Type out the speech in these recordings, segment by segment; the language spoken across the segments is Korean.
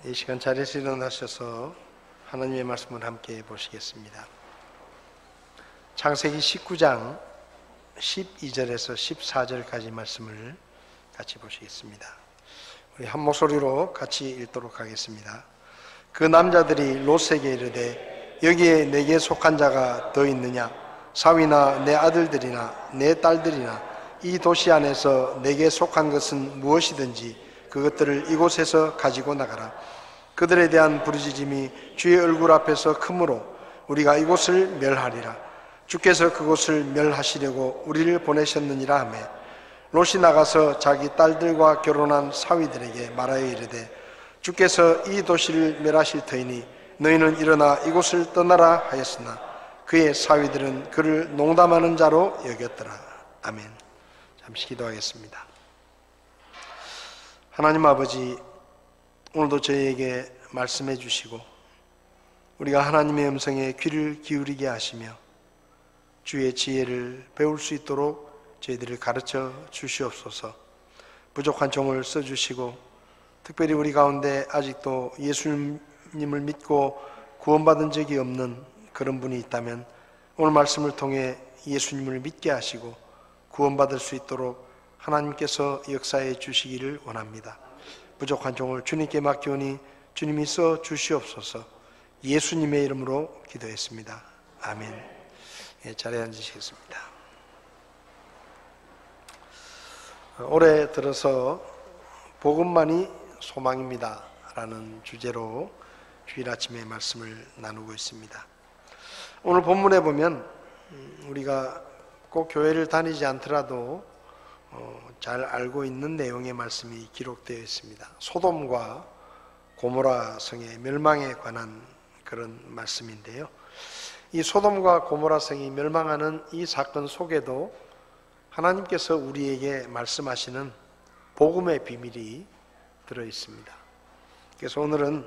이 시간 자리에서 일어나셔서 하나님의 말씀을 함께 보시겠습니다. 창세기 19장 12절에서 14절까지 말씀을 같이 보시겠습니다. 우리 한 목소리로 같이 읽도록 하겠습니다. 그 남자들이 롯에게 이르되 여기에 내게 속한 자가 더 있느냐? 사위나 내 아들들이나 내 딸들이나 이 도시 안에서 내게 속한 것은 무엇이든지 그것들을 이곳에서 가지고 나가라. 그들에 대한 부르짖음이 주의 얼굴 앞에서 크므로 우리가 이곳을 멸하리라. 주께서 그곳을 멸하시려고 우리를 보내셨느니라 하매 롯이 나가서 자기 딸들과 결혼한 사위들에게 말하여 이르되 주께서 이 도시를 멸하실 터이니 너희는 일어나 이곳을 떠나라 하였으나 그의 사위들은 그를 농담하는 자로 여겼더라. 아멘. 잠시 기도하겠습니다. 하나님 아버지, 오늘도 저희에게 말씀해 주시고 우리가 하나님의 음성에 귀를 기울이게 하시며 주의 지혜를 배울 수 있도록 저희들을 가르쳐 주시옵소서. 부족한 종을 써주시고 특별히 우리 가운데 아직도 예수님을 믿고 구원받은 적이 없는 그런 분이 있다면 오늘 말씀을 통해 예수님을 믿게 하시고 구원받을 수 있도록 하나님께서 역사해 주시기를 원합니다. 부족한 종을 주님께 맡기오니 주님이 써 주시옵소서. 예수님의 이름으로 기도했습니다. 아멘. 자리에 앉으시겠습니다. 올해 들어서 복음만이 소망입니다 라는 주제로 주일 아침에 말씀을 나누고 있습니다. 오늘 본문에 보면 우리가 꼭 교회를 다니지 않더라도 잘 알고 있는 내용의 말씀이 기록되어 있습니다. 소돔과 고모라 성의 멸망에 관한 그런 말씀인데요. 이 소돔과 고모라 성이 멸망하는 이 사건 속에도 하나님께서 우리에게 말씀하시는 복음의 비밀이 들어 있습니다. 그래서 오늘은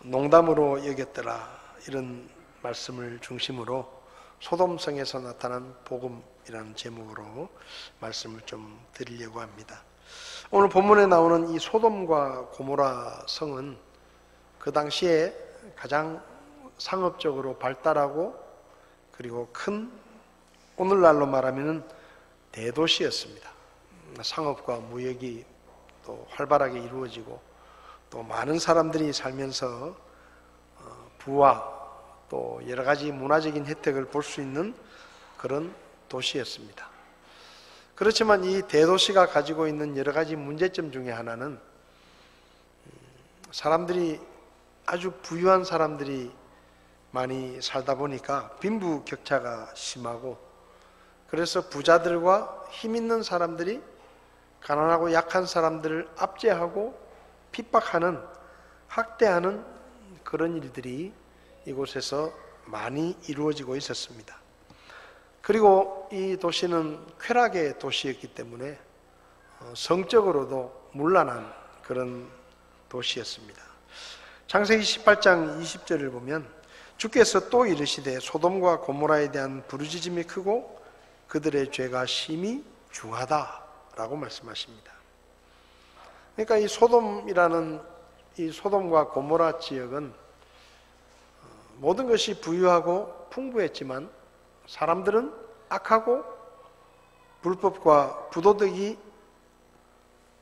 농담으로 여겼더라 이런 말씀을 중심으로 소돔성에서 나타난 복음이라는 제목으로 말씀을 좀 드리려고 합니다. 오늘 본문에 나오는 이 소돔과 고모라 성은 그 당시에 가장 상업적으로 발달하고 그리고 큰, 오늘날로 말하면 대도시였습니다. 상업과 무역이 또 활발하게 이루어지고 또 많은 사람들이 살면서 부와 또 여러 가지 문화적인 혜택을 볼 수 있는 그런 도시였습니다. 그렇지만 이 대도시가 가지고 있는 여러 가지 문제점 중에 하나는 사람들이 아주 부유한 사람들이 많이 살다 보니까 빈부격차가 심하고 그래서 부자들과 힘 있는 사람들이 가난하고 약한 사람들을 압제하고 핍박하는, 학대하는 그런 일들이 이곳에서 많이 이루어지고 있었습니다. 그리고 이 도시는 쾌락의 도시였기 때문에 성적으로도 문란한 그런 도시였습니다. 창세기 18장 20절을 보면 주께서 또 이르시되 소돔과 고모라에 대한 부르짖음이 크고 그들의 죄가 심히 중하다라고 말씀하십니다. 그러니까 이 소돔이라는 이 소돔과 고모라 지역은 모든 것이 부유하고 풍부했지만 사람들은 악하고 불법과 부도덕이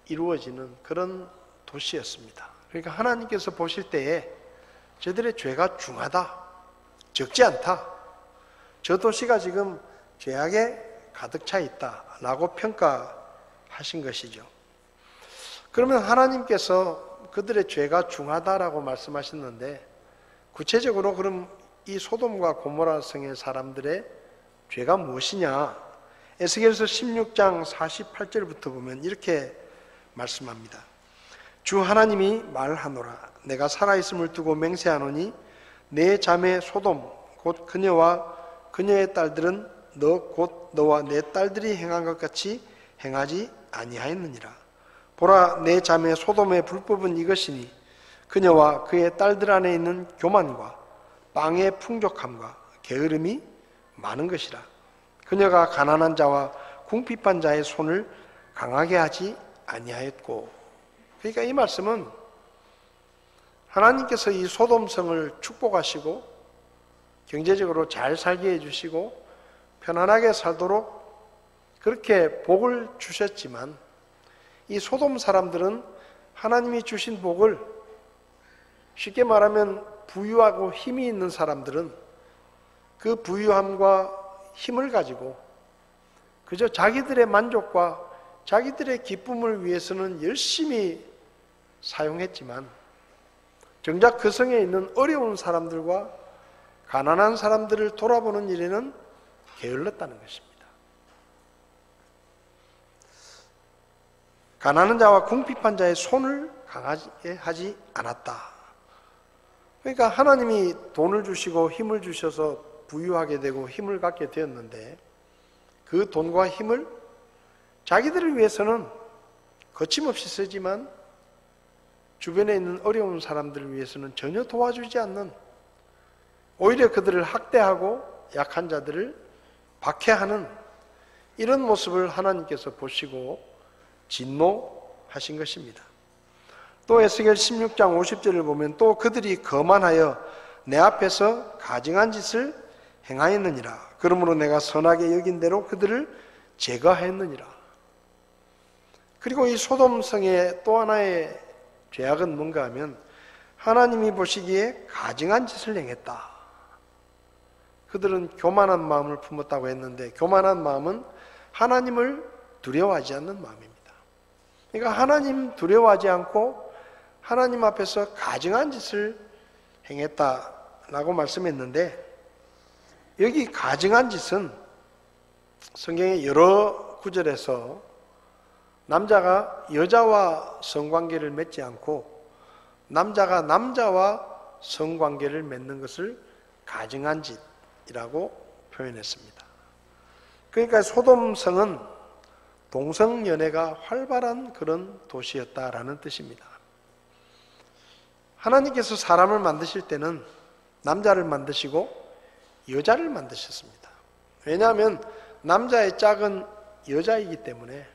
이루어지는 그런 도시였습니다. 그러니까 하나님께서 보실 때에 저들의 죄가 중하다, 적지 않다, 저 도시가 지금 죄악에 가득 차 있다라고 평가하신 것이죠. 그러면 하나님께서 그들의 죄가 중하다라고 말씀하셨는데 구체적으로 그럼 이 소돔과 고모라 성의 사람들의 죄가 무엇이냐? 에스겔서 16장 48절부터 보면 이렇게 말씀합니다. 주 하나님이 말하노라. 내가 살아있음을 두고 맹세하노니 내 자매 소돔 곧 그녀와 그녀의 딸들은 너 곧 너와 내 딸들이 행한 것 같이 행하지 아니하였느니라. 보라, 내 자매 소돔의 불법은 이것이니 그녀와 그의 딸들 안에 있는 교만과 빵의 풍족함과 게으름이 많은 것이라. 그녀가 가난한 자와 궁핍한 자의 손을 강하게 하지 아니하였고. 그러니까 이 말씀은 하나님께서 이 소돔성을 축복하시고 경제적으로 잘 살게 해주시고 편안하게 살도록 그렇게 복을 주셨지만 이 소돔 사람들은 하나님이 주신 복을, 쉽게 말하면 부유하고 힘이 있는 사람들은 그 부유함과 힘을 가지고 그저 자기들의 만족과 자기들의 기쁨을 위해서는 열심히 사용했지만 정작 그 성에 있는 어려운 사람들과 가난한 사람들을 돌아보는 일에는 게을렀다는 것입니다. 가난한 자와 궁핍한 자의 손을 강하게 하지 않았다. 그러니까 하나님이 돈을 주시고 힘을 주셔서 부유하게 되고 힘을 갖게 되었는데 그 돈과 힘을 자기들을 위해서는 거침없이 쓰지만 주변에 있는 어려운 사람들을 위해서는 전혀 도와주지 않는, 오히려 그들을 학대하고 약한 자들을 박해하는 이런 모습을 하나님께서 보시고 진노하신 것입니다. 또 에스겔 16장 50절을 보면 또 그들이 거만하여 내 앞에서 가증한 짓을 행하였느니라. 그러므로 내가 선하게 여긴 대로 그들을 제거하였느니라. 그리고 이 소돔성의 또 하나의 죄악은 뭔가 하면 하나님이 보시기에 가증한 짓을 행했다. 그들은 교만한 마음을 품었다고 했는데 교만한 마음은 하나님을 두려워하지 않는 마음입니다. 그러니까 하나님 두려워하지 않고 하나님 앞에서 가증한 짓을 행했다라고 말씀했는데 여기 가증한 짓은 성경의 여러 구절에서 남자가 여자와 성관계를 맺지 않고 남자가 남자와 성관계를 맺는 것을 가증한 짓이라고 표현했습니다. 그러니까 소돔성은 동성연애가 활발한 그런 도시였다라는 뜻입니다. 하나님께서 사람을 만드실 때는 남자를 만드시고 여자를 만드셨습니다. 왜냐하면 남자의 짝은 여자이기 때문에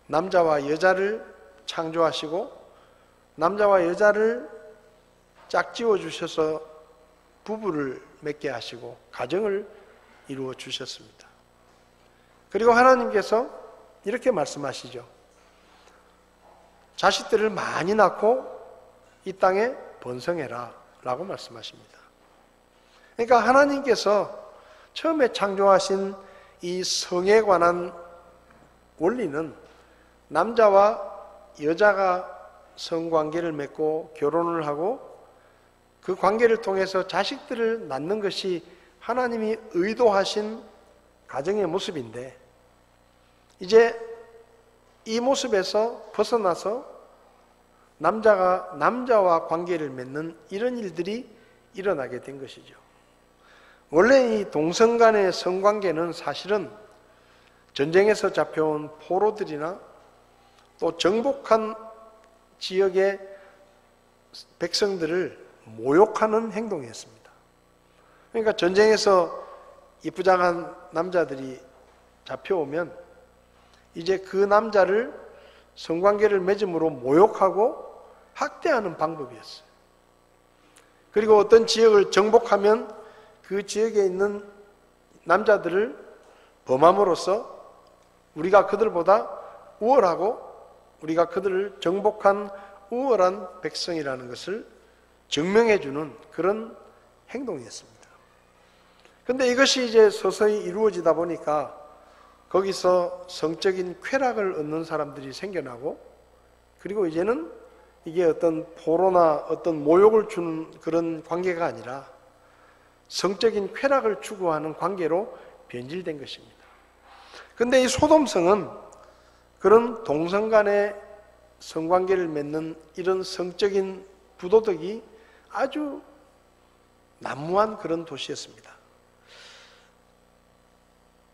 남자와 여자를 창조하시고 남자와 여자를 짝지어 주셔서 부부를 맺게 하시고 가정을 이루어 주셨습니다. 그리고 하나님께서 이렇게 말씀하시죠. 자식들을 많이 낳고 이 땅에 번성해라 라고 말씀하십니다. 그러니까 하나님께서 처음에 창조하신 이 성에 관한 원리는 남자와 여자가 성관계를 맺고 결혼을 하고 그 관계를 통해서 자식들을 낳는 것이 하나님이 의도하신 가정의 모습인데 이제 이 모습에서 벗어나서 남자가 남자와 관계를 맺는 이런 일들이 일어나게 된 것이죠. 원래 이 동성 간의 성관계는 사실은 전쟁에서 잡혀온 포로들이나 또 정복한 지역의 백성들을 모욕하는 행동이었습니다. 그러니까 전쟁에서 이쁘장한 남자들이 잡혀오면 이제 그 남자를 성관계를 맺음으로 모욕하고 학대하는 방법이었어요. 그리고 어떤 지역을 정복하면 그 지역에 있는 남자들을 범함으로써 우리가 그들보다 우월하고 우리가 그들을 정복한 우월한 백성이라는 것을 증명해주는 그런 행동이었습니다. 그런데 이것이 이제 서서히 이루어지다 보니까 거기서 성적인 쾌락을 얻는 사람들이 생겨나고 그리고 이제는 이게 어떤 포로나 어떤 모욕을 주는 그런 관계가 아니라 성적인 쾌락을 추구하는 관계로 변질된 것입니다. 그런데 이 소돔성은 그런 동성 간의 성관계를 맺는 이런 성적인 부도덕이 아주 난무한 그런 도시였습니다.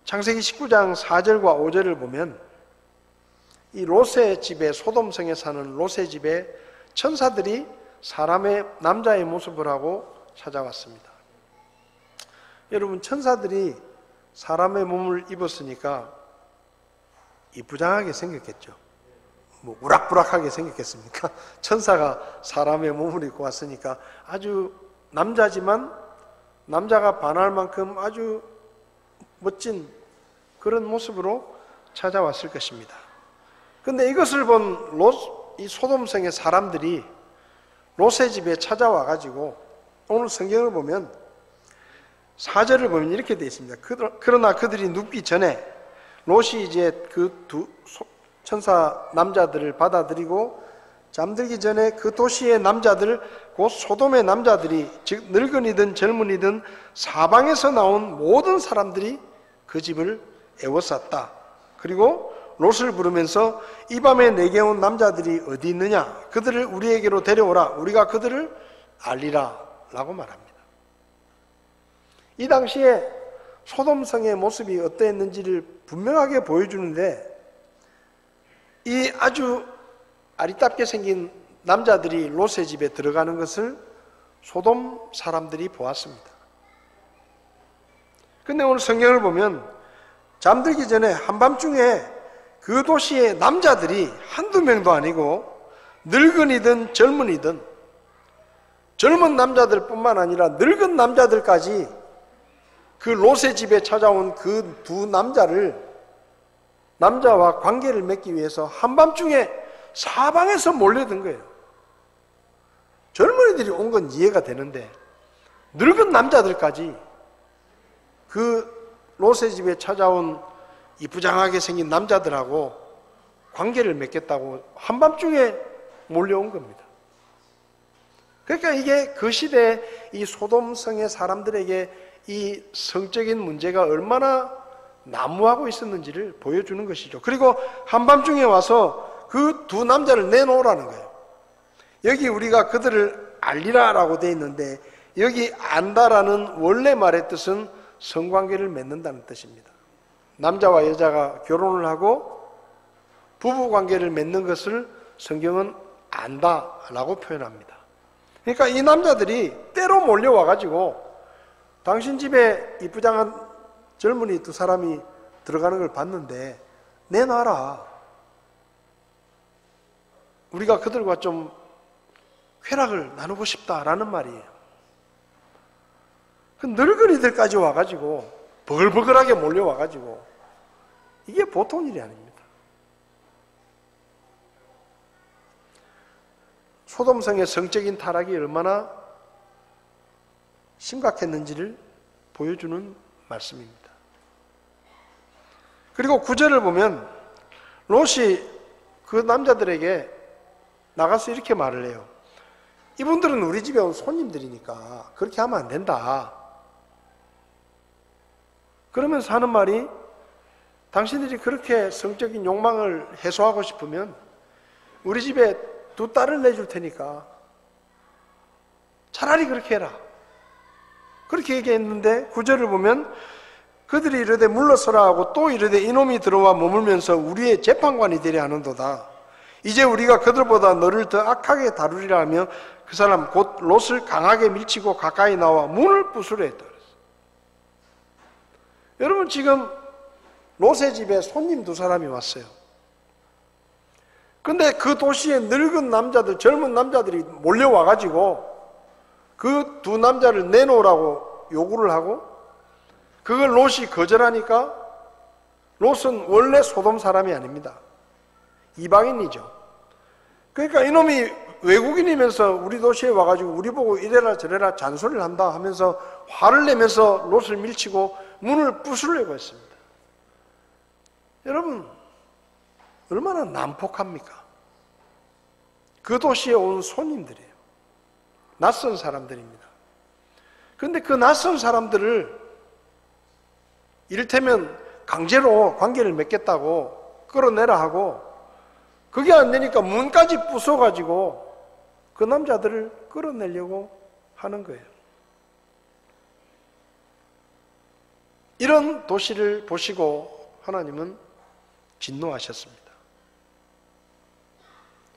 창세기 19장 4절과 5절을 보면 이 롯의 집에 소돔성에 사는 롯의 집에 천사들이 사람의 남자의 모습을 하고 찾아왔습니다. 여러분 천사들이 사람의 몸을 입었으니까 이쁘장하게 생겼겠죠. 뭐 우락부락하게 생겼겠습니까? 천사가 사람의 몸을 입고 왔으니까 아주 남자지만 남자가 반할 만큼 아주 멋진 그런 모습으로 찾아왔을 것입니다. 근데 이것을 본 이 소돔성의 사람들이 롯의 집에 찾아와 가지고 오늘 성경을 보면 4절을 보면 이렇게 되어 있습니다. 그러나 그들이 눕기 전에 롯이 이제 그 두 천사 남자들을 받아들이고 잠들기 전에 그 도시의 남자들, 곧 소돔의 남자들이, 즉 늙은이든 젊은이든 사방에서 나온 모든 사람들이 그 집을 애워쌌다. 그리고 롯을 부르면서 이 밤에 내게 온 남자들이 어디 있느냐? 그들을 우리에게로 데려오라. 우리가 그들을 알리라. 라고 말합니다. 이 당시에 소돔성의 모습이 어떠했는지를 분명하게 보여주는데, 이 아주 아리답게 생긴 남자들이 롯의 집에 들어가는 것을 소돔 사람들이 보았습니다. 근데 오늘 성경을 보면 잠들기 전에 한밤중에 그 도시의 남자들이 한두 명도 아니고 늙은이든 젊은이든, 젊은 남자들뿐만 아니라 늙은 남자들까지 그 롯의 집에 찾아온 그 두 남자와 관계를 맺기 위해서 한밤중에 사방에서 몰려든 거예요. 젊은이들이 온 건 이해가 되는데 늙은 남자들까지 그 롯의 집에 찾아온 이쁘장하게 생긴 남자들하고 관계를 맺겠다고 한밤중에 몰려온 겁니다. 그러니까 이게 그 시대에 이 소돔성의 사람들에게 이 성적인 문제가 얼마나 난무하고 있었는지를 보여주는 것이죠. 그리고 한밤중에 와서 그 두 남자를 내놓으라는 거예요. 여기 우리가 그들을 알리라라고 되어 있는데, 여기 안다라는 원래 말의 뜻은 성관계를 맺는다는 뜻입니다. 남자와 여자가 결혼을 하고 부부관계를 맺는 것을 성경은 안다라고 표현합니다. 그러니까 이 남자들이 때로 몰려와가지고 당신 집에 이쁘장한 젊은이 두 사람이 들어가는 걸 봤는데 내놔라. 우리가 그들과 좀 쾌락을 나누고 싶다라는 말이에요. 그 늙은이들까지 와가지고 버글버글하게 몰려와가지고 이게 보통 일이 아닙니다. 소돔성의 성적인 타락이 얼마나 심각했는지를 보여주는 말씀입니다. 그리고 9절을 보면 롯이 그 남자들에게 나가서 이렇게 말을 해요. 이분들은 우리 집에 온 손님들이니까 그렇게 하면 안 된다. 그러면서 하는 말이, 당신들이 그렇게 성적인 욕망을 해소하고 싶으면 우리 집에 두 딸을 내줄 테니까 차라리 그렇게 해라. 그렇게 얘기했는데 9절을 보면 그들이 이르되 물러서라 하고 또 이르되 이놈이 들어와 머물면서 우리의 재판관이 되려 하는도다. 이제 우리가 그들보다 너를 더 악하게 다루리라 하며 그 사람 곧 롯을 강하게 밀치고 가까이 나와 문을 부수려 했다. 여러분, 지금 롯의 집에 손님 두 사람이 왔어요. 근데 그 도시에 늙은 남자들, 젊은 남자들이 몰려와가지고 그 두 남자를 내놓으라고 요구를 하고, 그걸 롯이 거절하니까, 롯은 원래 소돔 사람이 아닙니다. 이방인이죠. 그러니까 이놈이 외국인이면서 우리 도시에 와가지고 우리 보고 이래라 저래라 잔소리를 한다 하면서 화를 내면서 롯을 밀치고 문을 부수려고 했습니다. 여러분, 얼마나 난폭합니까? 그 도시에 온 손님들이에요. 낯선 사람들입니다. 그런데 그 낯선 사람들을 이를테면 강제로 관계를 맺겠다고 끌어내라 하고, 그게 안 되니까 문까지 부숴가지고 그 남자들을 끌어내려고 하는 거예요. 이런 도시를 보시고 하나님은 진노하셨습니다.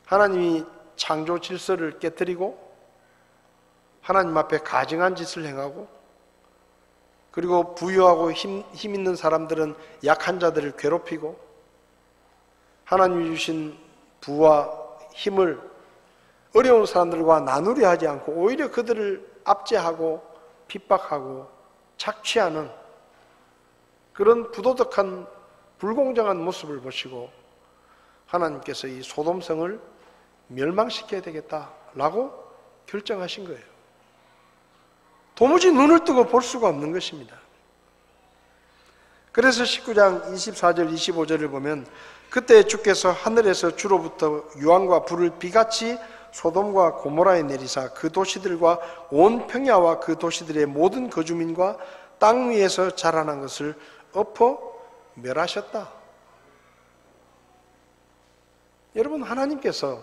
하나님이 창조 질서를 깨뜨리고 하나님 앞에 가증한 짓을 행하고, 그리고 부유하고 힘 있는 사람들은 약한 자들을 괴롭히고, 하나님이 주신 부와 힘을 어려운 사람들과 나누려 하지 않고 오히려 그들을 압제하고 핍박하고 착취하는 그런 부도덕한 불공정한 모습을 보시고 하나님께서 이 소돔성을 멸망시켜야 되겠다라고 결정하신 거예요. 도무지 눈을 뜨고 볼 수가 없는 것입니다. 그래서 19장 24절 25절을 보면 그때 주께서 하늘에서 주로부터 유황과 불을 비같이 소돔과 고모라에 내리사 그 도시들과 온 평야와 그 도시들의 모든 거주민과 땅 위에서 자라난 것을 엎어 멸하셨다. 여러분, 하나님께서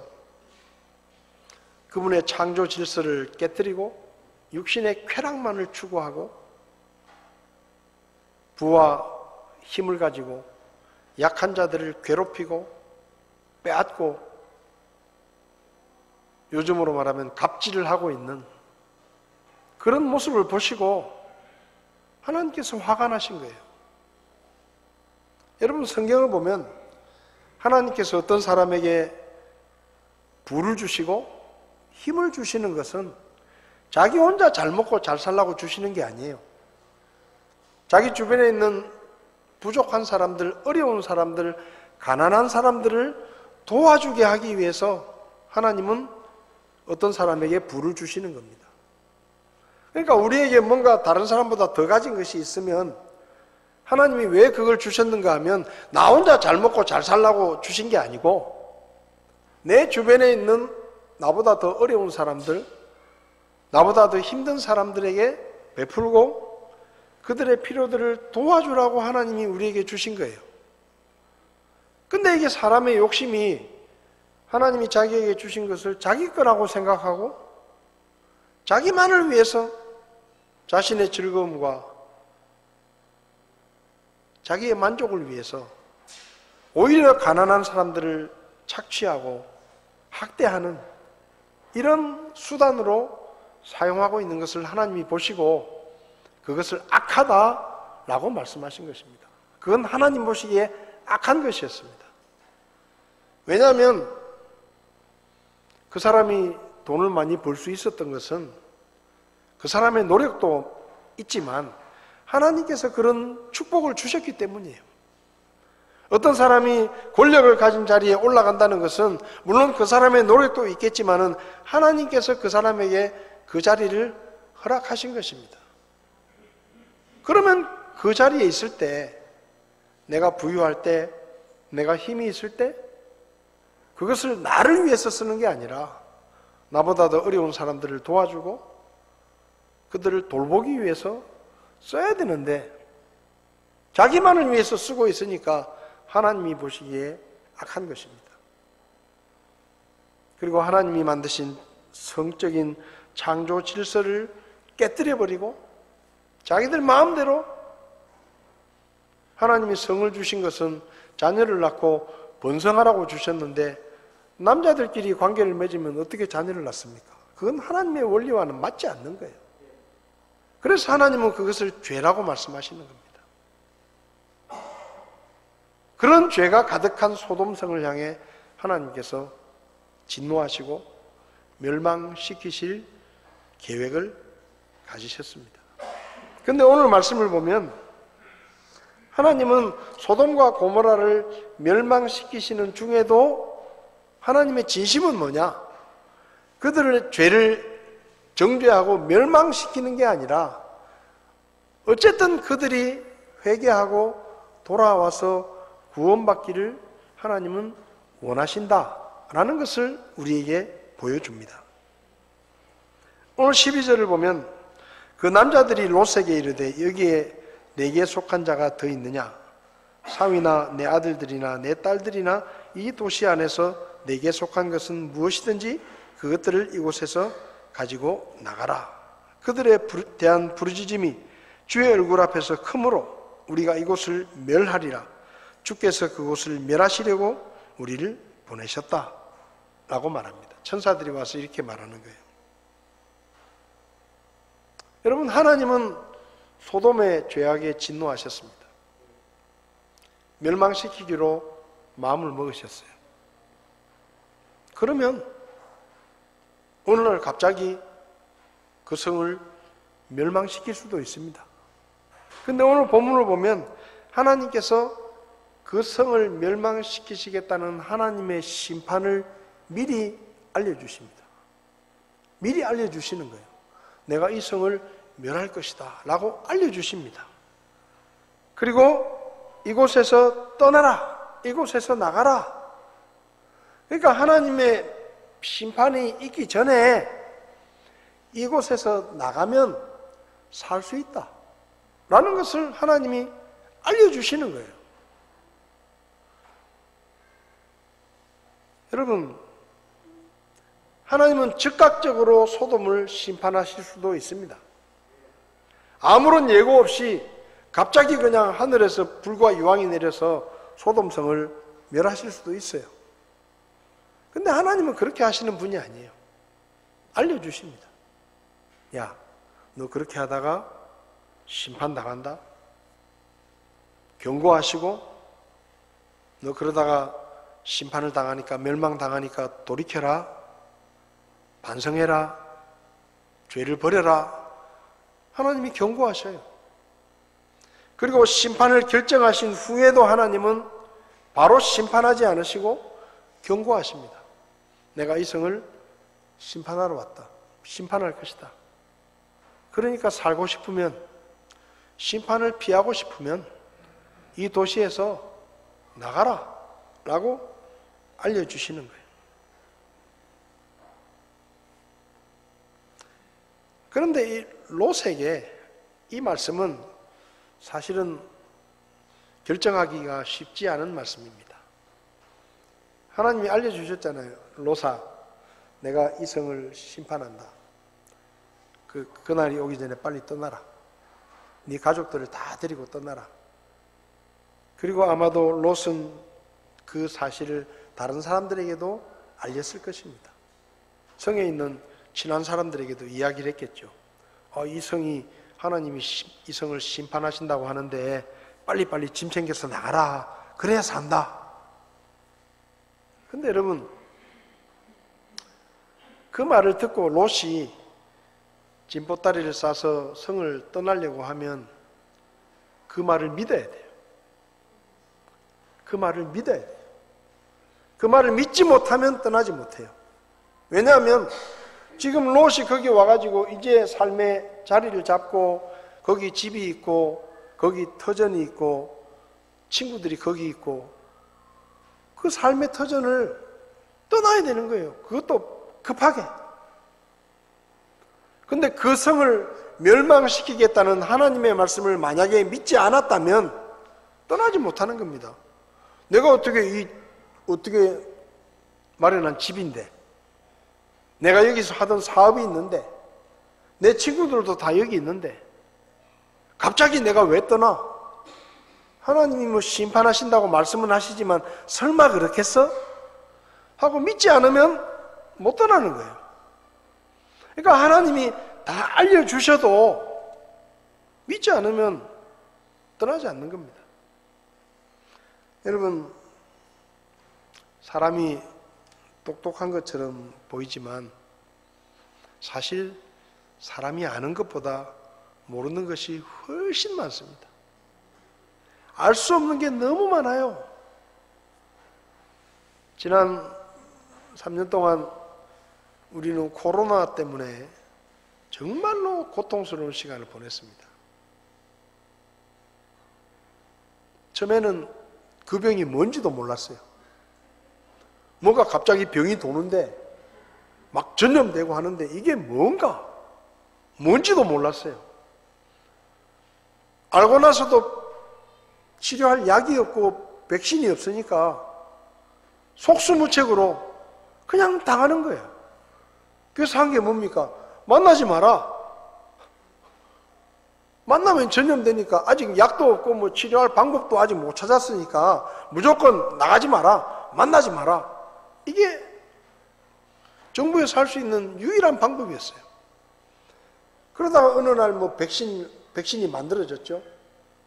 그분의 창조 질서를 깨뜨리고 육신의 쾌락만을 추구하고 부와 힘을 가지고 약한 자들을 괴롭히고 빼앗고 요즘으로 말하면 갑질을 하고 있는 그런 모습을 보시고 하나님께서 화가 나신 거예요. 여러분, 성경을 보면 하나님께서 어떤 사람에게 부를 주시고 힘을 주시는 것은 자기 혼자 잘 먹고 잘 살라고 주시는 게 아니에요. 자기 주변에 있는 부족한 사람들, 어려운 사람들, 가난한 사람들을 도와주게 하기 위해서 하나님은 어떤 사람에게 부를 주시는 겁니다. 그러니까 우리에게 뭔가 다른 사람보다 더 가진 것이 있으면 하나님이 왜 그걸 주셨는가 하면 나 혼자 잘 먹고 잘 살라고 주신 게 아니고 내 주변에 있는 나보다 더 어려운 사람들, 나보다 더 힘든 사람들에게 베풀고 그들의 필요들을 도와주라고 하나님이 우리에게 주신 거예요. 근데 이게 사람의 욕심이 하나님이 자기에게 주신 것을 자기 거라고 생각하고 자기만을 위해서 자신의 즐거움과 자기의 만족을 위해서 오히려 가난한 사람들을 착취하고 학대하는 이런 수단으로 사용하고 있는 것을 하나님이 보시고 그것을 악하다라고 말씀하신 것입니다. 그건 하나님 보시기에 악한 것이었습니다. 왜냐하면 그 사람이 돈을 많이 벌 수 있었던 것은 그 사람의 노력도 있지만 하나님께서 그런 축복을 주셨기 때문이에요. 어떤 사람이 권력을 가진 자리에 올라간다는 것은 물론 그 사람의 노력도 있겠지만은 하나님께서 그 사람에게 그 자리를 허락하신 것입니다. 그러면 그 자리에 있을 때, 내가 부유할 때, 내가 힘이 있을 때 그것을 나를 위해서 쓰는 게 아니라 나보다 더 어려운 사람들을 도와주고 그들을 돌보기 위해서 써야 되는데 자기만을 위해서 쓰고 있으니까 하나님이 보시기에 악한 것입니다. 그리고 하나님이 만드신 성적인 창조 질서를 깨뜨려버리고 자기들 마음대로 하나님이 성을 주신 것은 자녀를 낳고 번성하라고 주셨는데 남자들끼리 관계를 맺으면 어떻게 자녀를 낳습니까? 그건 하나님의 원리와는 맞지 않는 거예요. 그래서 하나님은 그것을 죄라고 말씀하시는 겁니다. 그런 죄가 가득한 소돔성을 향해 하나님께서 진노하시고 멸망시키실 계획을 가지셨습니다. 그런데 오늘 말씀을 보면 하나님은 소돔과 고모라를 멸망시키시는 중에도 하나님의 진심은 뭐냐? 그들의 죄를 정죄하고 멸망시키는 게 아니라 어쨌든 그들이 회개하고 돌아와서 구원받기를 하나님은 원하신다라는 것을 우리에게 보여줍니다. 오늘 12절을 보면 그 남자들이 롯에게 이르되 여기에 내게 속한 자가 더 있느냐? 사위나 내 아들들이나 내 딸들이나 이 도시 안에서 내게 속한 것은 무엇이든지 그것들을 이곳에서 가지고 나가라. 그들에 대한 부르짖음이 주의 얼굴 앞에서 크므로 우리가 이곳을 멸하리라. 주께서 그곳을 멸하시려고 우리를 보내셨다 라고 말합니다. 천사들이 와서 이렇게 말하는 거예요. 여러분, 하나님은 소돔의 죄악에 진노하셨습니다. 멸망시키기로 마음을 먹으셨어요. 그러면 어느 날 갑자기 그 성을 멸망시킬 수도 있습니다. 근데 오늘 본문을 보면 하나님께서 그 성을 멸망시키시겠다는 하나님의 심판을 미리 알려주십니다. 미리 알려주시는 거예요. 내가 이 성을 멸할 것이다 라고 알려주십니다. 그리고 이곳에서 떠나라, 이곳에서 나가라. 그러니까 하나님의 심판이 있기 전에 이곳에서 나가면 살 수 있다 라는 것을 하나님이 알려주시는 거예요. 여러분, 하나님은 즉각적으로 소돔을 심판하실 수도 있습니다. 아무런 예고 없이 갑자기 그냥 하늘에서 불과 유황이 내려서 소돔성을 멸하실 수도 있어요. 근데 하나님은 그렇게 하시는 분이 아니에요. 알려주십니다. 야, 너 그렇게 하다가 심판당한다. 경고하시고, 너 그러다가 심판을 당하니까, 멸망당하니까 돌이켜라, 반성해라, 죄를 버려라. 하나님이 경고하셔요. 그리고 심판을 결정하신 후에도 하나님은 바로 심판하지 않으시고 경고하십니다. 내가 이 성을 심판하러 왔다. 심판할 것이다. 그러니까 살고 싶으면, 심판을 피하고 싶으면 이 도시에서 나가라 라고 알려주시는 거예요. 그런데 이 롯에게 이 말씀은 사실은 결정하기가 쉽지 않은 말씀입니다. 하나님이 알려주셨잖아요. 롯아, 내가 이 성을 심판한다. 그날이 오기 전에 빨리 떠나라. 네 가족들을 다 데리고 떠나라. 그리고 아마도 롯은 그 사실을 다른 사람들에게도 알렸을 것입니다. 성에 있는 친한 사람들에게도 이야기를 했겠죠. 이 성이, 하나님이 이 성을 심판하신다고 하는데 빨리빨리 짐 챙겨서 나가라. 그래야 산다. 근데 여러분, 그 말을 듣고 롯이 짐보따리를 싸서 성을 떠나려고 하면 그 말을 믿어야 돼요. 그 말을 믿어야 돼요. 그 말을 믿지 못하면 떠나지 못해요. 왜냐하면 지금 롯이 거기 와가지고 이제 삶의 자리를 잡고 거기 집이 있고 거기 터전이 있고 친구들이 거기 있고 그 삶의 터전을 떠나야 되는 거예요. 그것도 급하게. 근데 그 성을 멸망시키겠다는 하나님의 말씀을 만약에 믿지 않았다면 떠나지 못하는 겁니다. 내가 어떻게 마련한 집인데, 내가 여기서 하던 사업이 있는데, 내 친구들도 다 여기 있는데 갑자기 내가 왜 떠나? 하나님이 뭐 심판하신다고 말씀은 하시지만 설마 그렇겠어? 하고 믿지 않으면 못 떠나는 거예요. 그러니까 하나님이 다 알려주셔도 믿지 않으면 떠나지 않는 겁니다. 여러분, 사람이 똑똑한 것처럼 보이지만 사실 사람이 아는 것보다 모르는 것이 훨씬 많습니다. 알 수 없는 게 너무 많아요. 지난 3년 동안 우리는 코로나 때문에 정말로 고통스러운 시간을 보냈습니다. 처음에는 그 병이 뭔지도 몰랐어요. 뭔가 갑자기 병이 도는데 막 전염되고 하는데 이게 뭔지도 몰랐어요. 알고 나서도 치료할 약이 없고 백신이 없으니까 속수무책으로 그냥 당하는 거예요. 그래서 한 게 뭡니까? 만나지 마라. 만나면 전염되니까 아직 약도 없고 뭐 치료할 방법도 아직 못 찾았으니까 무조건 나가지 마라. 만나지 마라. 이게 정부에서 할 수 있는 유일한 방법이었어요. 그러다가 어느 날 뭐 백신이 만들어졌죠.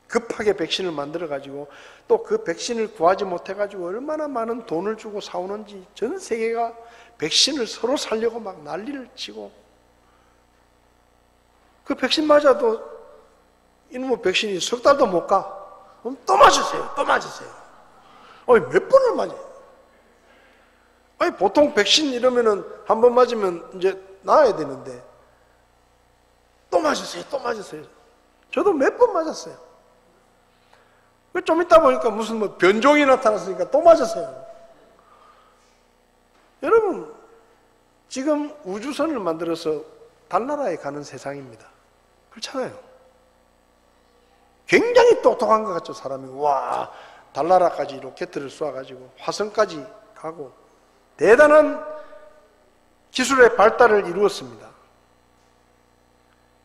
급하게 백신을 만들어가지고 또 그 백신을 구하지 못해가지고 얼마나 많은 돈을 주고 사오는지 전 세계가 백신을 서로 살려고 막 난리를 치고 그 백신 맞아도 이놈의 백신이 석 달도 못 가. 그럼 또 맞으세요. 또 맞으세요. 아니 몇 번을 맞아요. 아니 보통 백신 이러면은 한 번 맞으면 이제 나아야 되는데 또 맞으세요. 또 맞으세요. 저도 몇 번 맞았어요. 좀 있다 보니까 무슨 뭐 변종이 나타났으니까 또 맞았어요. 여러분 지금 우주선을 만들어서 달나라에 가는 세상입니다. 그렇잖아요. 굉장히 똑똑한 것 같죠. 사람이 와 달나라까지 로켓을 쏘아가지고 화성까지 가고 대단한 기술의 발달을 이루었습니다.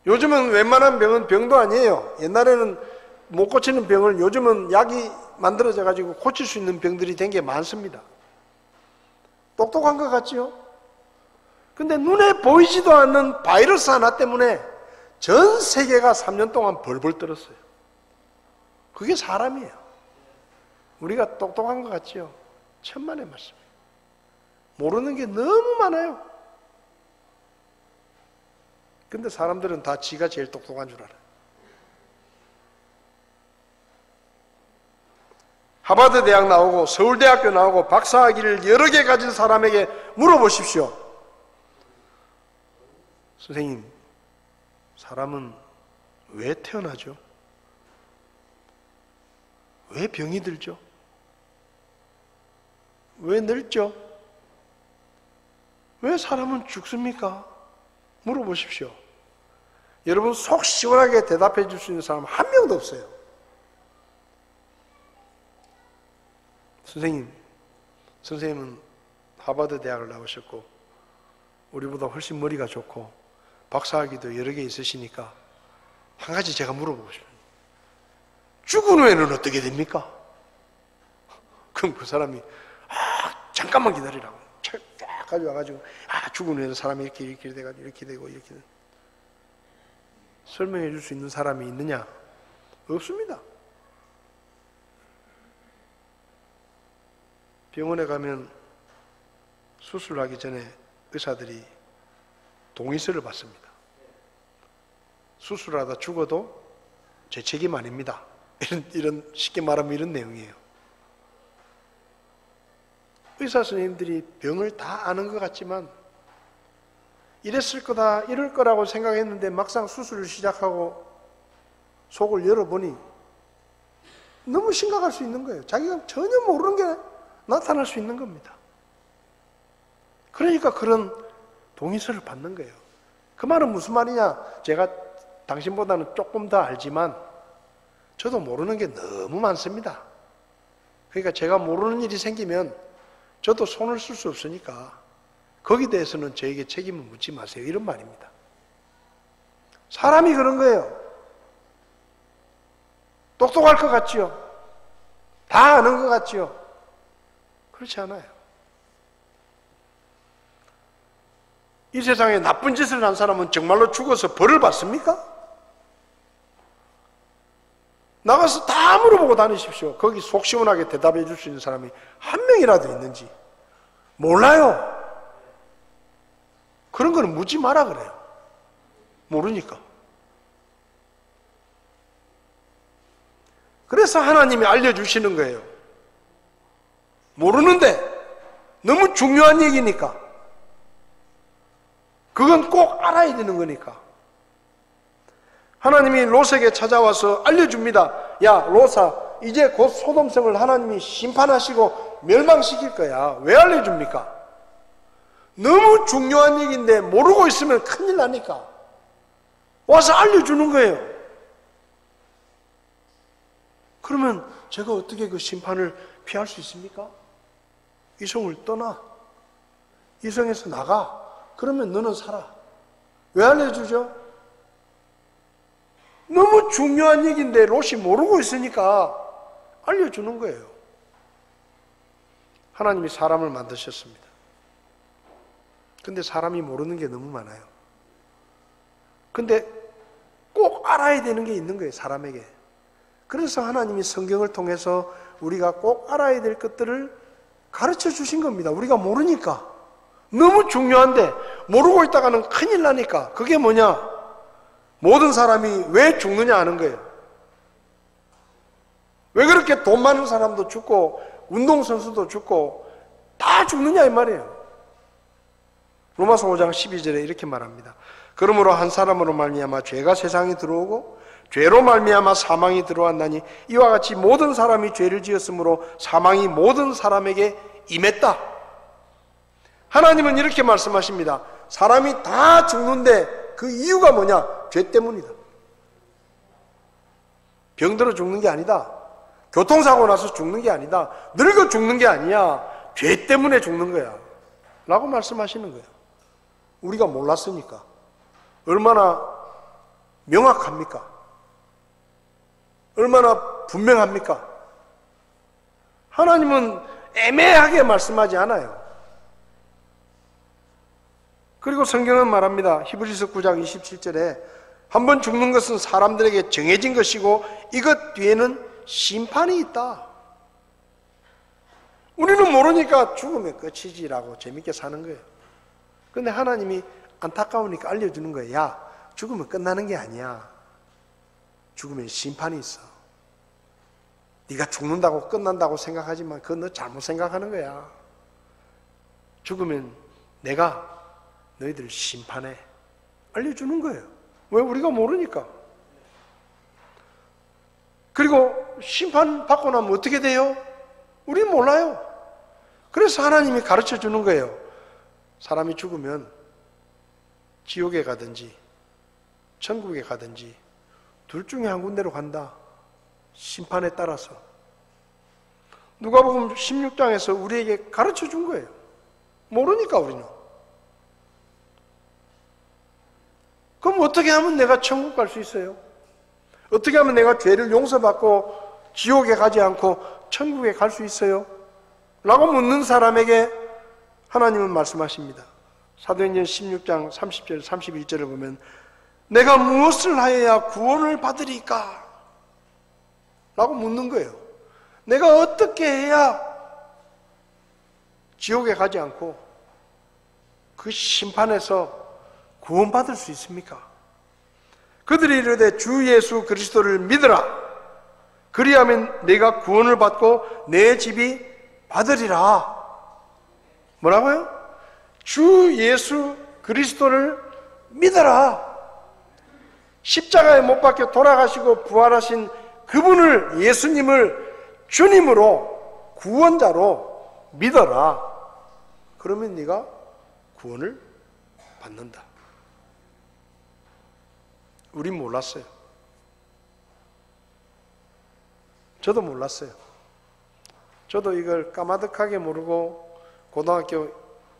요즘은 웬만한 병은 병도 아니에요. 옛날에는 못 고치는 병을 요즘은 약이 만들어져 가지고 고칠 수 있는 병들이 된 게 많습니다. 똑똑한 것 같지요? 근데 눈에 보이지도 않는 바이러스 하나 때문에 전 세계가 3년 동안 벌벌 떨었어요. 그게 사람이에요. 우리가 똑똑한 것 같지요? 천만의 말씀이에요. 모르는 게 너무 많아요. 근데 사람들은 다 지가 제일 똑똑한 줄 알아요. 하버드 대학 나오고 서울대학교 나오고 박사학위를 여러 개 가진 사람에게 물어보십시오. 선생님, 사람은 왜 태어나죠? 왜 병이 들죠? 왜 늙죠? 왜 사람은 죽습니까? 물어보십시오. 여러분 속 시원하게 대답해 줄 수 있는 사람 한 명도 없어요. 선생님은 하버드 대학을 나오셨고 우리보다 훨씬 머리가 좋고 박사학위도 여러 개 있으시니까 한 가지 제가 물어보고 싶어요. 죽은 후에는 어떻게 됩니까? 그럼 그 사람이 잠깐만 기다리라고 쫙 가져와가지고 죽은 후에는 사람이 이렇게 돼가지고 이렇게 되고 이렇게 되고 설명해 줄 수 있는 사람이 있느냐? 없습니다. 병원에 가면 수술하기 전에 의사들이 동의서를 받습니다. 수술하다 죽어도 제 책임 아닙니다. 이런 쉽게 말하면 이런 내용이에요. 의사 선생님들이 병을 다 아는 것 같지만 이랬을 거다, 이럴 거라고 생각했는데 막상 수술을 시작하고 속을 열어보니 너무 심각할 수 있는 거예요. 자기가 전혀 모르는 게 나타날 수 있는 겁니다. 그러니까 그런 동의서를 받는 거예요. 그 말은 무슨 말이냐? 제가 당신보다는 조금 더 알지만 저도 모르는 게 너무 많습니다. 그러니까 제가 모르는 일이 생기면 저도 손을 쓸 수 없으니까 거기에 대해서는 저에게 책임을 묻지 마세요. 이런 말입니다. 사람이 그런 거예요. 똑똑할 것 같지요? 다 아는 것 같지요? 그렇지 않아요. 이 세상에 나쁜 짓을 한 사람은 정말로 죽어서 벌을 받습니까? 나가서 다 물어보고 다니십시오. 거기 속 시원하게 대답해 줄 수 있는 사람이 한 명이라도 있는지. 몰라요. 그런 거는 묻지 마라 그래요. 모르니까. 그래서 하나님이 알려주시는 거예요. 모르는데 너무 중요한 얘기니까. 그건 꼭 알아야 되는 거니까. 하나님이 롯에게 찾아와서 알려줍니다. 야, 롯아, 이제 곧 소돔성을 하나님이 심판하시고 멸망시킬 거야. 왜 알려줍니까? 너무 중요한 얘기인데 모르고 있으면 큰일 나니까 와서 알려주는 거예요. 그러면 제가 어떻게 그 심판을 피할 수 있습니까? 이성을 떠나. 이성에서 나가. 그러면 너는 살아. 왜 알려주죠? 너무 중요한 얘기인데 롯이 모르고 있으니까 알려주는 거예요. 하나님이 사람을 만드셨습니다. 근데 사람이 모르는 게 너무 많아요. 근데 꼭 알아야 되는 게 있는 거예요, 사람에게. 그래서 하나님이 성경을 통해서 우리가 꼭 알아야 될 것들을 가르쳐 주신 겁니다. 우리가 모르니까. 너무 중요한데 모르고 있다가는 큰일 나니까. 그게 뭐냐? 모든 사람이 왜 죽느냐 하는 거예요. 왜 그렇게 돈 많은 사람도 죽고 운동선수도 죽고 다 죽느냐 이 말이에요. 로마서 5장 12절에 이렇게 말합니다. 그러므로 한 사람으로 말미암아 죄가 세상에 들어오고 죄로 말미암아 사망이 들어왔나니 이와 같이 모든 사람이 죄를 지었으므로 사망이 모든 사람에게 임했다. 하나님은 이렇게 말씀하십니다. 사람이 다 죽는데 그 이유가 뭐냐? 죄 때문이다. 병들어 죽는 게 아니다. 교통사고 나서 죽는 게 아니다. 늙어 죽는 게 아니야. 죄 때문에 죽는 거야 라고 말씀하시는 거예요. 우리가 몰랐으니까. 얼마나 명확합니까? 얼마나 분명합니까? 하나님은 애매하게 말씀하지 않아요. 그리고 성경은 말합니다. 히브리서 9장 27절에 한번 죽는 것은 사람들에게 정해진 것이고 이것 뒤에는 심판이 있다. 우리는 모르니까 죽으면 끝이지라고 재밌게 사는 거예요. 그런데 하나님이 안타까우니까 알려주는 거예요. 야, 죽으면 끝나는 게 아니야. 죽으면 심판이 있어. 네가 죽는다고 끝난다고 생각하지만 그건 너 잘못 생각하는 거야. 죽으면 내가 너희들 심판해. 알려주는 거예요. 왜? 우리가 모르니까. 그리고 심판 받고 나면 어떻게 돼요? 우리는 몰라요. 그래서 하나님이 가르쳐 주는 거예요. 사람이 죽으면 지옥에 가든지 천국에 가든지 둘 중에 한 군데로 간다. 심판에 따라서. 누가복음 16장에서 우리에게 가르쳐 준 거예요. 모르니까 우리는. 그럼 어떻게 하면 내가 천국 갈 수 있어요? 어떻게 하면 내가 죄를 용서받고 지옥에 가지 않고 천국에 갈 수 있어요? 라고 묻는 사람에게 하나님은 말씀하십니다. 사도행전 16장 30절 31절을 보면 내가 무엇을 하여야 구원을 받으리까? 라고 묻는 거예요. 내가 어떻게 해야 지옥에 가지 않고 그 심판에서 구원받을 수 있습니까? 그들이 이르되 주 예수 그리스도를 믿으라. 그리하면 내가 구원을 받고 내 집이 받으리라. 뭐라고요? 주 예수 그리스도를 믿어라. 십자가에 못 박혀 돌아가시고 부활하신 그분을, 예수님을 주님으로 구원자로 믿어라. 그러면 네가 구원을 받는다. 우린 몰랐어요. 저도 몰랐어요. 저도 이걸 까마득하게 모르고 고등학교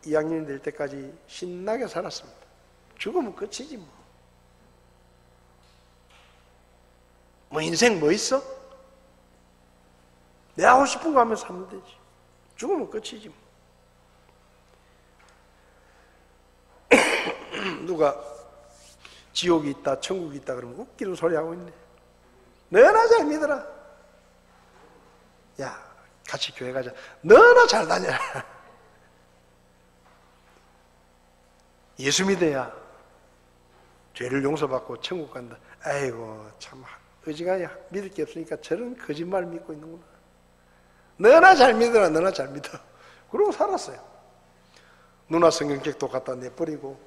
2학년이 될 때까지 신나게 살았습니다. 죽으면 끝이지 뭐. 뭐 인생 뭐 있어? 내 하고 싶은 거 하면서 하면 되지. 죽으면 끝이지 뭐. 누가 지옥이 있다 천국이 있다 그러면 웃기는 소리 하고 있네. 너나 잘 믿어라. 야, 같이 교회 가자. 너나 잘 다녀라. 예수 믿어야 죄를 용서받고 천국 간다. 아이고 참 의지가 믿을 게 없으니까 저런 거짓말 믿고 있는구나. 너나 잘 믿어라. 너나 잘 믿어. 그러고 살았어요. 누나 성경책도 갖다 내버리고,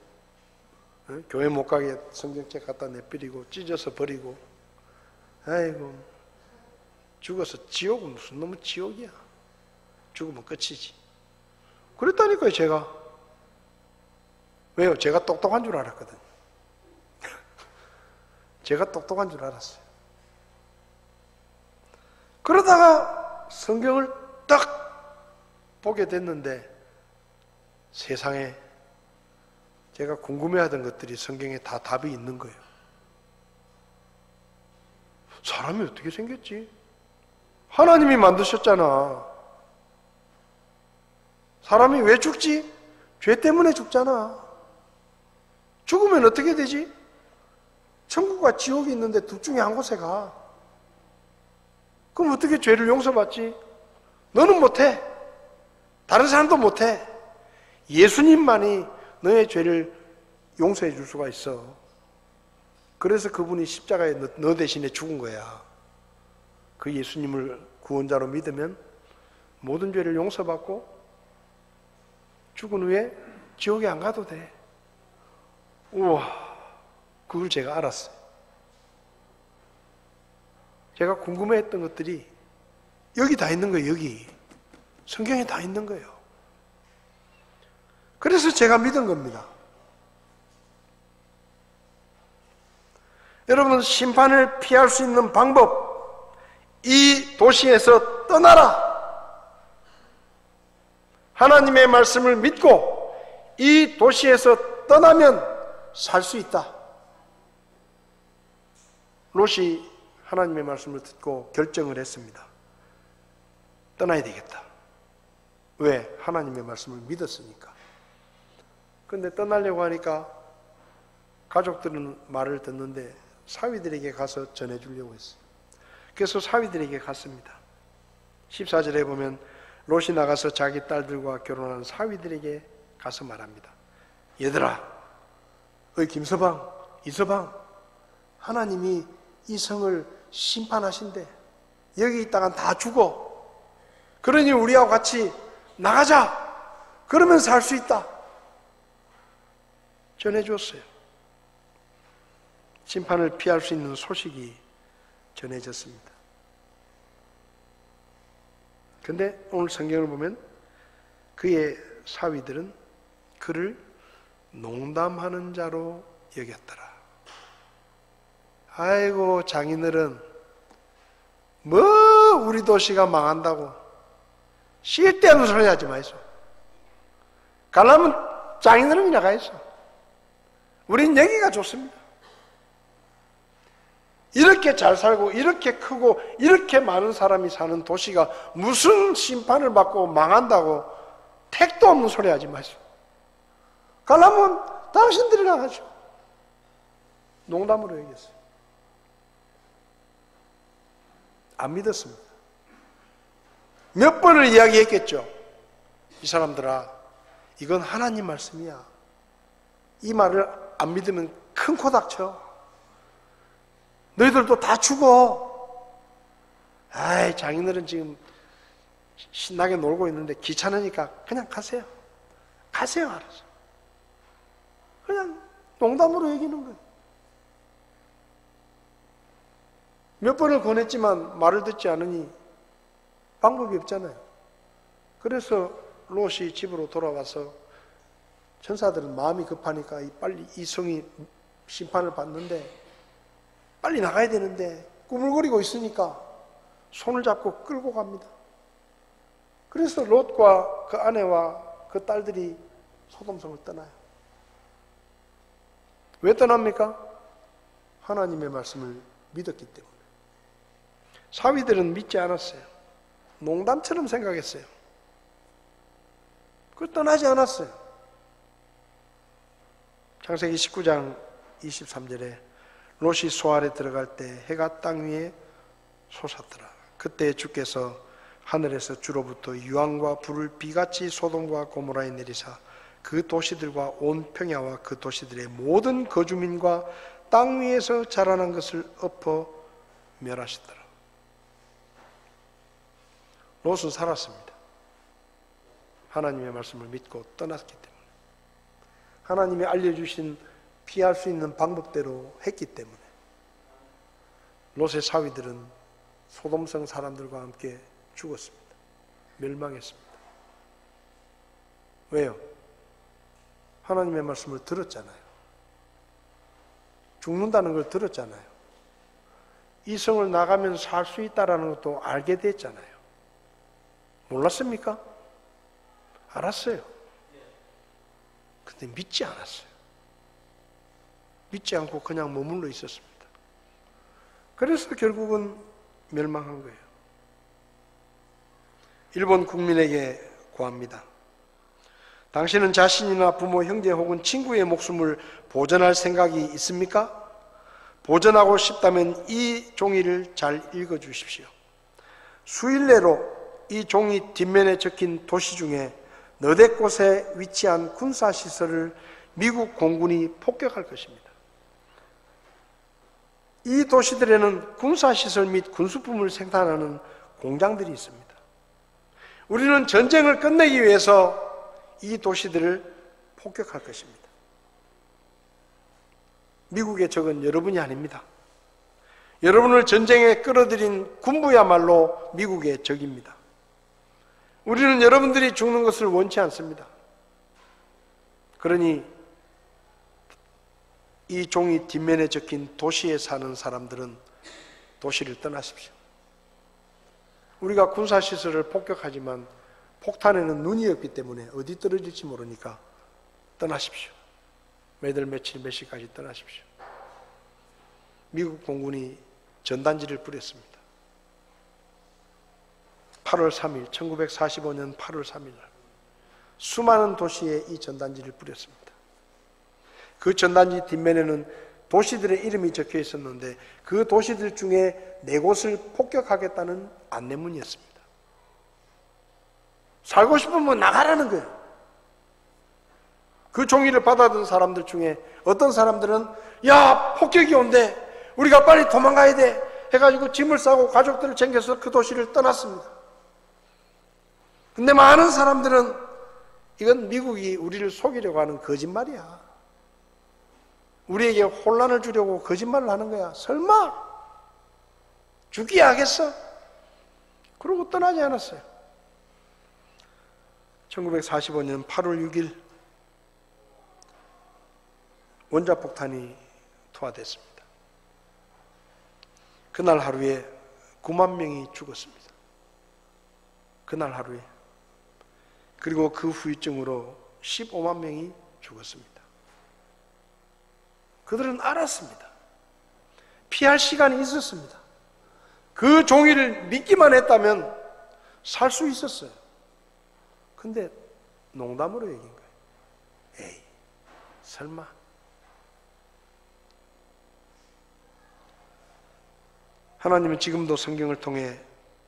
교회 못 가게 성경책 갖다 내버리고, 찢어서 버리고. 아이고, 죽어서 지옥은 무슨 놈의 지옥이야. 죽으면 끝이지. 그랬다니까요, 제가. 왜요? 제가 똑똑한 줄 알았거든요. 제가 똑똑한 줄 알았어요. 그러다가 성경을 딱 보게 됐는데 세상에 제가 궁금해하던 것들이 성경에 다 답이 있는 거예요. 사람이 어떻게 생겼지? 하나님이 만드셨잖아. 사람이 왜 죽지? 죄 때문에 죽잖아. 죽으면 어떻게 되지? 천국과 지옥이 있는데 둘 중에 한 곳에 가. 그럼 어떻게 죄를 용서받지? 너는 못해. 다른 사람도 못해. 예수님만이 너의 죄를 용서해 줄 수가 있어. 그래서 그분이 십자가에 너 대신에 죽은 거야. 그 예수님을 구원자로 믿으면 모든 죄를 용서받고 죽은 후에 지옥에 안 가도 돼. 우와, 그걸 제가 알았어요. 제가 궁금해했던 것들이 여기 다 있는 거예요. 여기 성경에 다 있는 거예요. 그래서 제가 믿은 겁니다. 여러분, 심판을 피할 수 있는 방법, 이 도시에서 떠나라. 하나님의 말씀을 믿고 이 도시에서 떠나면 살 수 있다. 롯이 하나님의 말씀을 듣고 결정을 했습니다. 떠나야 되겠다. 왜? 하나님의 말씀을 믿었으니까. 그런데 떠나려고 하니까 가족들은 말을 듣는데 사위들에게 가서 전해주려고 했어요. 그래서 사위들에게 갔습니다. 14절에 보면 롯이 나가서 자기 딸들과 결혼한 사위들에게 가서 말합니다. 얘들아, 어이 김서방, 이서방, 하나님이 이 성을 심판하신대. 여기 있다간 다 죽어. 그러니 우리하고 같이 나가자. 그러면 살 수 있다. 전해줬어요. 심판을 피할 수 있는 소식이 전해졌습니다. 근데 오늘 성경을 보면 그의 사위들은 그를 농담하는 자로 여겼더라. 아이고, 장인어른, 뭐 우리 도시가 망한다고 쓸데없는 소리 하지 마이소. 가려면 장인어른이나 가있어. 우린 여기가 좋습니다. 이렇게 잘 살고 이렇게 크고 이렇게 많은 사람이 사는 도시가 무슨 심판을 받고 망한다고 택도 없는 소리 하지 마시오. 가려면 당신들이랑 하죠. 농담으로 얘기했어요. 안 믿었습니다. 몇 번을 이야기했겠죠. 이 사람들아, 이건 하나님 말씀이야. 이 말을 안 믿으면 큰 코 닥쳐. 너희들도 다 죽어. 아이, 장인들은 지금 신나게 놀고 있는데 귀찮으니까 그냥 가세요. 가세요, 알아서. 그냥 농담으로 얘기하는 거예요. 몇 번을 권했지만 말을 듣지 않으니 방법이 없잖아요. 그래서 롯이 집으로 돌아와서 천사들은 마음이 급하니까 빨리 이 성이 심판을 받는데 빨리 나가야 되는데 꾸물거리고 있으니까 손을 잡고 끌고 갑니다. 그래서 롯과 그 아내와 그 딸들이 소돔성을 떠나요. 왜 떠납니까? 하나님의 말씀을 믿었기 때문에. 사위들은 믿지 않았어요. 농담처럼 생각했어요. 그걸 떠나지 않았어요. 창세기 19장 23절에 롯이 소알에 들어갈 때 해가 땅 위에 솟았더라. 그때 주께서 하늘에서 주로부터 유황과 불을 비같이 소돔과 고모라에 내리사 그 도시들과 온 평야와 그 도시들의 모든 거주민과 땅 위에서 자라난 것을 엎어 멸하시더라. 롯은 살았습니다. 하나님의 말씀을 믿고 떠났기 때문에. 하나님이 알려주신 피할 수 있는 방법대로 했기 때문에. 롯의 사위들은 소돔성 사람들과 함께 죽었습니다. 멸망했습니다. 왜요? 하나님의 말씀을 들었잖아요. 죽는다는 걸 들었잖아요. 이 성을 나가면 살 수 있다는 것도 알게 됐잖아요. 몰랐습니까? 알았어요. 근데 믿지 않았어요. 믿지 않고 그냥 머물러 있었습니다. 그래서 결국은 멸망한 거예요. 일본 국민에게 고합니다. 당신은 자신이나 부모, 형제 혹은 친구의 목숨을 보존할 생각이 있습니까? 보존하고 싶다면 이 종이를 잘 읽어주십시오. 수일 내로 이 종이 뒷면에 적힌 도시 중에 너댓 곳에 위치한 군사시설을 미국 공군이 폭격할 것입니다. 이 도시들에는 군사시설 및 군수품을 생산하는 공장들이 있습니다. 우리는 전쟁을 끝내기 위해서 이 도시들을 폭격할 것입니다. 미국의 적은 여러분이 아닙니다. 여러분을 전쟁에 끌어들인 군부야말로 미국의 적입니다. 우리는 여러분들이 죽는 것을 원치 않습니다. 그러니 이 종이 뒷면에 적힌 도시에 사는 사람들은 도시를 떠나십시오. 우리가 군사시설을 폭격하지만 폭탄에는 눈이 없기 때문에 어디 떨어질지 모르니까 떠나십시오. 매달 며칠 몇 시까지 떠나십시오. 미국 공군이 전단지를 뿌렸습니다. 8월 3일, 1945년 8월 3일 수많은 도시에 이 전단지를 뿌렸습니다. 그 전단지 뒷면에는 도시들의 이름이 적혀 있었는데 그 도시들 중에 4곳을 폭격하겠다는 안내문이었습니다. 살고 싶으면 나가라는 거예요. 그 종이를 받아든 사람들 중에 어떤 사람들은 야, 폭격이 온대, 우리가 빨리 도망가야 돼 해가지고 짐을 싸고 가족들을 챙겨서 그 도시를 떠났습니다. 근데 많은 사람들은 이건 미국이 우리를 속이려고 하는 거짓말이야, 우리에게 혼란을 주려고 거짓말을 하는 거야, 설마 죽기야 하겠어? 그러고 떠나지 않았어요. 1945년 8월 6일 원자폭탄이 투하됐습니다. 그날 하루에 9만 명이 죽었습니다. 그날 하루에. 그리고 그 후유증으로 15만 명이 죽었습니다. 그들은 알았습니다. 피할 시간이 있었습니다. 그 종이를 믿기만 했다면 살 수 있었어요. 근데 농담으로 얘기한 거예요. 에이, 설마. 하나님은 지금도 성경을 통해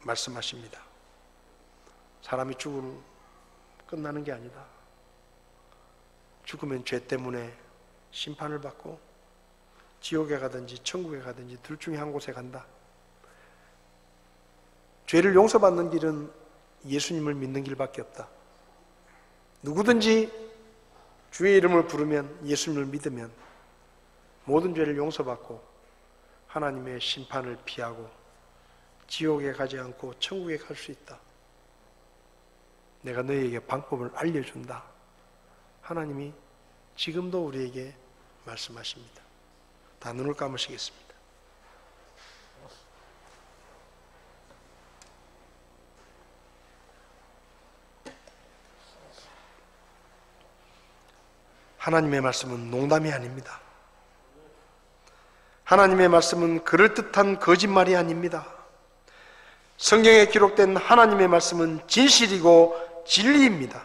말씀하십니다. 사람이 죽으면 끝나는 게 아니다. 죽으면 죄 때문에 심판을 받고 지옥에 가든지 천국에 가든지 둘 중에 한 곳에 간다. 죄를 용서받는 길은 예수님을 믿는 길밖에 없다. 누구든지 주의 이름을 부르면, 예수님을 믿으면 모든 죄를 용서받고 하나님의 심판을 피하고 지옥에 가지 않고 천국에 갈 수 있다. 내가 너희에게 방법을 알려준다. 하나님이 지금도 우리에게 말씀하십니다. 다 눈을 감으시겠습니다. 하나님의 말씀은 농담이 아닙니다. 하나님의 말씀은 그럴듯한 거짓말이 아닙니다. 성경에 기록된 하나님의 말씀은 진실이고 진리입니다.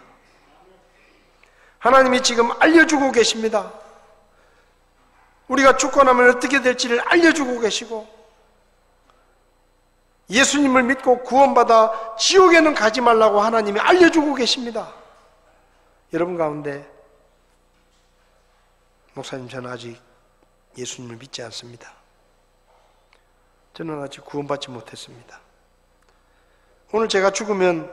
하나님이 지금 알려주고 계십니다. 우리가 죽고 나면 어떻게 될지를 알려주고 계시고, 예수님을 믿고 구원받아 지옥에는 가지 말라고 하나님이 알려주고 계십니다. 여러분 가운데 목사님, 저는 아직 예수님을 믿지 않습니다. 저는 아직 구원받지 못했습니다. 오늘 제가 죽으면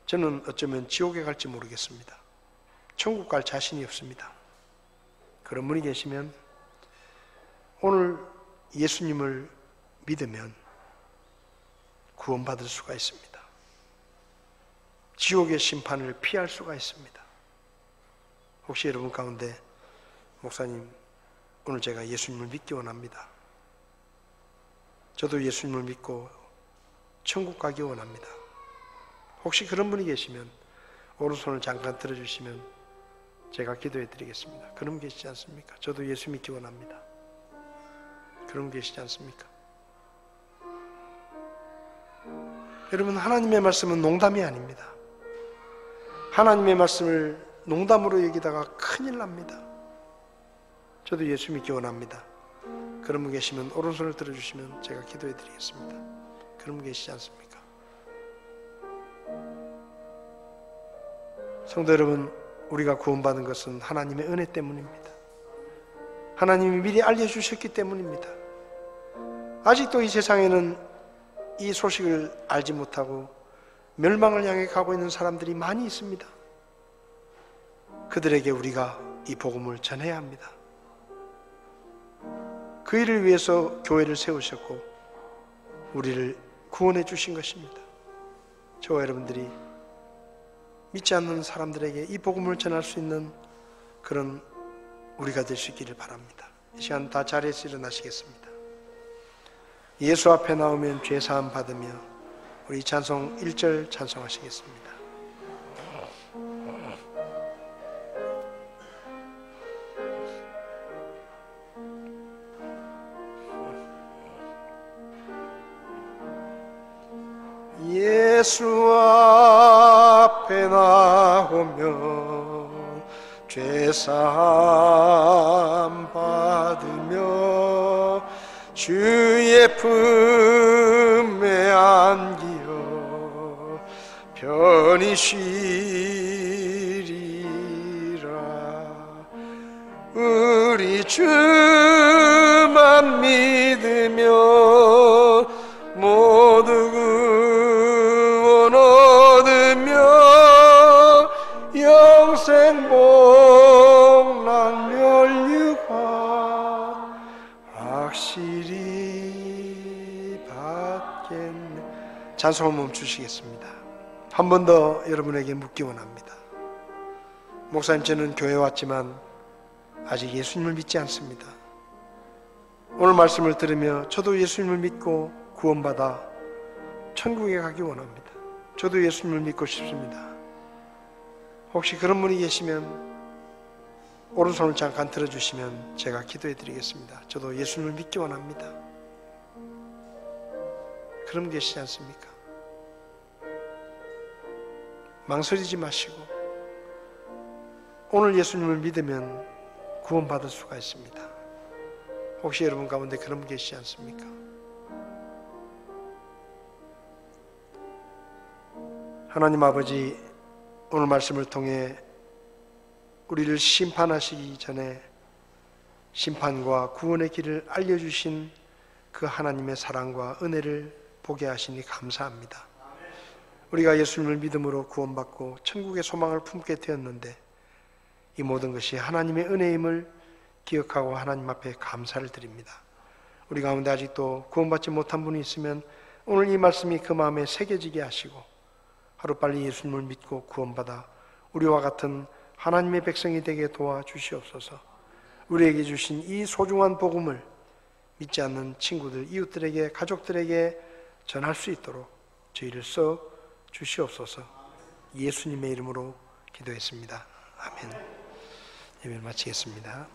저는 어쩌면 지옥에 갈지 모르겠습니다. 천국 갈 자신이 없습니다. 그런 분이 계시면 오늘 예수님을 믿으면 구원받을 수가 있습니다. 지옥의 심판을 피할 수가 있습니다. 혹시 여러분 가운데 목사님, 오늘 제가 예수님을 믿기 원합니다. 저도 예수님을 믿고 천국 가기 원합니다. 혹시 그런 분이 계시면 오른손을 잠깐 들어주시면 제가 기도해 드리겠습니다. 그런 분 계시지 않습니까? 저도 예수 믿기 원합니다. 그런 분 계시지 않습니까? 여러분, 하나님의 말씀은 농담이 아닙니다. 하나님의 말씀을 농담으로 여기다가 큰일 납니다. 저도 예수 믿기 원합니다. 그런 분 계시면 오른손을 들어주시면 제가 기도해 드리겠습니다. 그런 분 계시지 않습니까? 성도 여러분, 우리가 구원받은 것은 하나님의 은혜 때문입니다. 하나님이 미리 알려주셨기 때문입니다. 아직도 이 세상에는 이 소식을 알지 못하고 멸망을 향해 가고 있는 사람들이 많이 있습니다. 그들에게 우리가 이 복음을 전해야 합니다. 그 일을 위해서 교회를 세우셨고 우리를 구원해 주신 것입니다. 저와 여러분들이 믿지 않는 사람들에게 이 복음을 전할 수 있는 그런 우리가 될 수 있기를 바랍니다. 이 시간 다 자리에서 일어나시겠습니다. 예수 앞에 나오면 죄 사함 받으며 우리 찬송 1절 찬송하시겠습니다. 예수 앞에 나오면 죄사함 받으며 주의 품에 안기어 편히 쉬리라. 우리 주만 믿으면 모두 구원 얻으며 영생 복락 멸류관 확실히 받겠네. 찬송을 멈추시겠습니다. 한 번 더 여러분에게 묻기 원합니다. 목사님, 저는 교회 왔지만 아직 예수님을 믿지 않습니다. 오늘 말씀을 들으며 저도 예수님을 믿고 구원받아 천국에 가기 원합니다. 저도 예수님을 믿고 싶습니다. 혹시 그런 분이 계시면 오른손을 잠깐 들어주시면 제가 기도해 드리겠습니다. 저도 예수님을 믿기 원합니다. 그럼 계시지 않습니까? 망설이지 마시고 오늘 예수님을 믿으면 구원받을 수가 있습니다. 혹시 여러분 가운데 그런 분 계시지 않습니까? 하나님 아버지, 오늘 말씀을 통해 우리를 심판하시기 전에 심판과 구원의 길을 알려주신 그 하나님의 사랑과 은혜를 보게 하시니 감사합니다. 우리가 예수님을 믿음으로 구원받고 천국의 소망을 품게 되었는데 이 모든 것이 하나님의 은혜임을 기억하고 하나님 앞에 감사를 드립니다. 우리 가운데 아직도 구원받지 못한 분이 있으면 오늘 이 말씀이 그 마음에 새겨지게 하시고 하루빨리 예수님을 믿고 구원받아 우리와 같은 하나님의 백성이 되게 도와주시옵소서. 우리에게 주신 이 소중한 복음을 믿지 않는 친구들, 이웃들에게, 가족들에게 전할 수 있도록 저희를 써 주시옵소서. 예수님의 이름으로 기도했습니다. 아멘. 예배를 마치겠습니다.